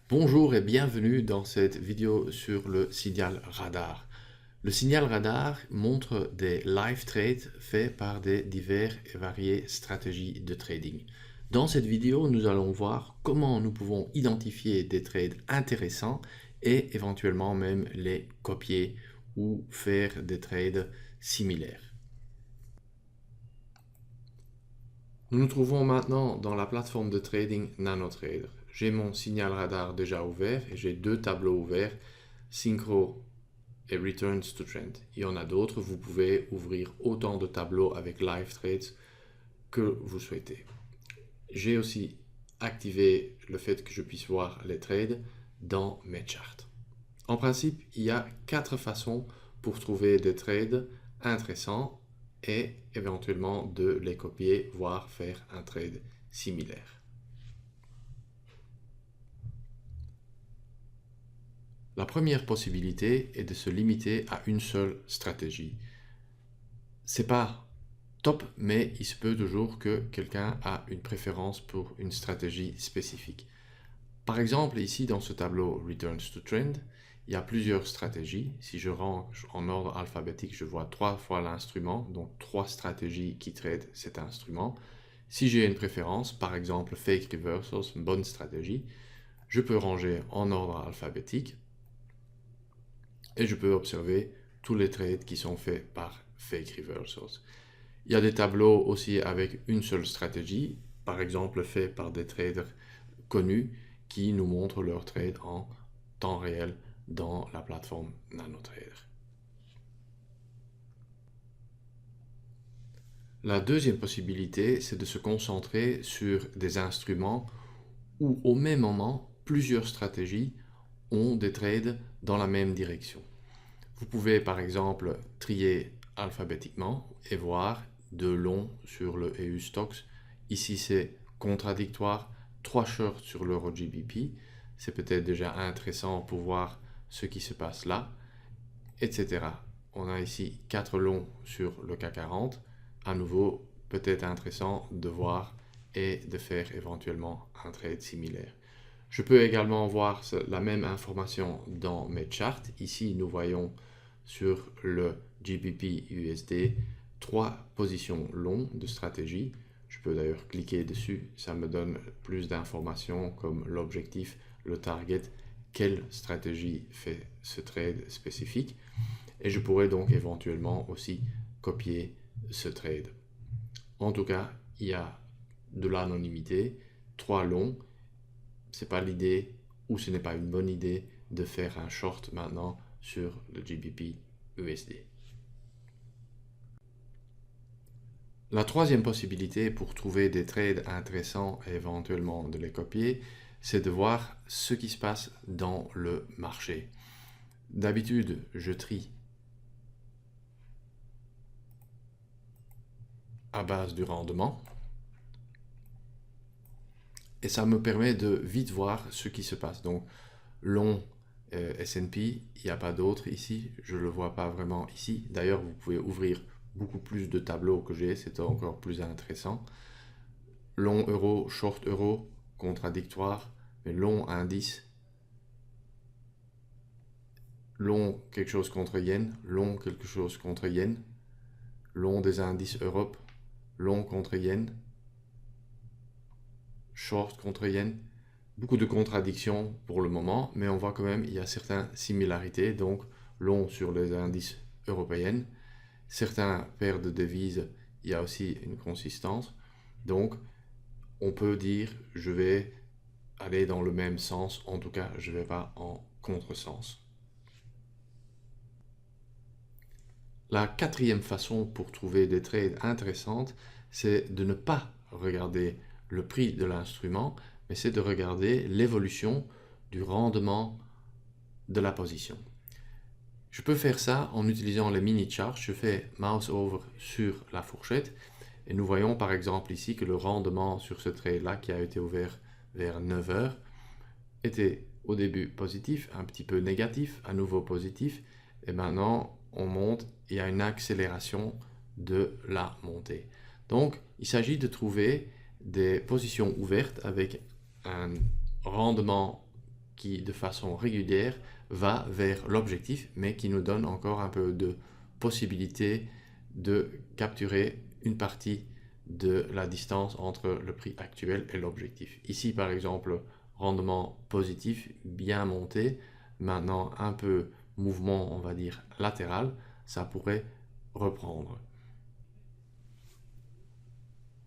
Bonjour et bienvenue dans cette vidéo sur le signal radar. Le signal radar montre des live trades faits par des divers et variées stratégies de trading. Dans cette vidéo, nous allons voir comment nous pouvons identifier des trades intéressants et éventuellement même les copier ou faire des trades similaires. Nous nous trouvons maintenant dans la plateforme de trading NanoTrader. J'ai mon signal radar déjà ouvert et j'ai deux tableaux ouverts, Synchro et Returns to Trend. Il y en a d'autres, vous pouvez ouvrir autant de tableaux avec Live Trades que vous souhaitez. J'ai aussi activé le fait que je puisse voir les trades dans mes charts. En principe, il y a 4 façons pour trouver des trades intéressants et éventuellement de les copier, voire faire un trade similaire. La première possibilité est de se limiter à une seule stratégie. C'est pas top, mais il se peut toujours que quelqu'un a une préférence pour une stratégie spécifique. Par exemple, ici dans ce tableau Returns to Trend, il y a plusieurs stratégies. Si je range en ordre alphabétique, je vois 3 fois l'instrument, donc 3 stratégies qui traitent cet instrument. Si j'ai une préférence, par exemple Fake Reversals, une bonne stratégie, je peux ranger en ordre alphabétique et je peux observer tous les trades qui sont faits par Fake Reversals. Il y a des tableaux aussi avec une seule stratégie, par exemple fait par des traders connus qui nous montrent leurs trades en temps réel dans la plateforme NanoTrader. La deuxième possibilité, c'est de se concentrer sur des instruments où au même moment, plusieurs stratégies ont des trades dans la même direction. Vous pouvez par exemple trier alphabétiquement et voir de long sur le EU Stocks. Ici c'est contradictoire, 3 shorts sur l'euro GBP. C'est peut-être déjà intéressant pour voir ce qui se passe là, etc. On a ici 4 longs sur le CAC 40. À nouveau, peut-être intéressant de voir et de faire éventuellement un trade similaire. Je peux également voir la même information dans mes charts. Ici, nous voyons sur le GBP USD 3 positions longues de stratégie. Je peux d'ailleurs cliquer dessus, ça me donne plus d'informations comme l'objectif, le target, quelle stratégie fait ce trade spécifique. Et je pourrais donc éventuellement aussi copier ce trade. En tout cas, il y a de l'anonymité, 3 longs. C'est pas l'idée ou ce n'est pas une bonne idée de faire un short maintenant sur le GBP USD. La troisième possibilité pour trouver des trades intéressants et éventuellement de les copier, c'est de voir ce qui se passe dans le marché. D'habitude, je trie à base du rendement et ça me permet de vite voir ce qui se passe. Donc, long S&P, il n'y a pas d'autre ici, je ne le vois pas vraiment ici. D'ailleurs, vous pouvez ouvrir beaucoup plus de tableaux que j'ai, c'est encore plus intéressant. Long euro, short euro, contradictoire, mais long indice, long quelque chose contre yen, long quelque chose contre yen, long des indices Europe, long contre yen, short contre yen. Beaucoup de contradictions pour le moment, mais on voit quand même il y a certaines similarités, donc long sur les indices européens. Certains paires de devises, il y a aussi une consistance. Donc, on peut dire, je vais aller dans le même sens, en tout cas, je ne vais pas en contresens. La quatrième façon pour trouver des trades intéressantes, c'est de ne pas regarder le prix de l'instrument, mais c'est de regarder l'évolution du rendement de la position. Je peux faire ça en utilisant les mini-charts. Je fais mouse over sur la fourchette et nous voyons par exemple ici que le rendement sur ce trade-là qui a été ouvert vers 9 heures était au début positif, un petit peu négatif, à nouveau positif et maintenant on monte, il y a une accélération de la montée. Donc il s'agit de trouver des positions ouvertes avec un rendement qui de façon régulière va vers l'objectif, mais qui nous donne encore un peu de possibilité de capturer une partie de la distance entre le prix actuel et l'objectif. Ici par exemple, rendement positif, bien monté, maintenant un peu mouvement on va dire latéral, ça pourrait reprendre.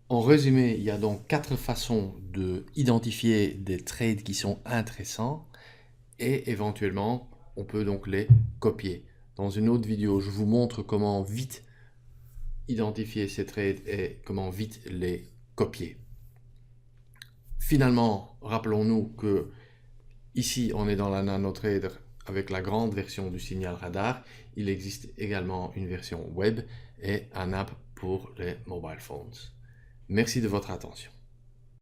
En résumé, il y a donc 4 façons d'identifier des trades qui sont intéressants et éventuellement on peut donc les copier. Dans une autre vidéo, je vous montre comment vite identifier ces trades et comment vite les copier. Finalement, rappelons-nous que ici on est dans la NanoTrader avec la grande version du signal radar. Il existe également une version web et un app pour les mobile phones. Merci de votre attention.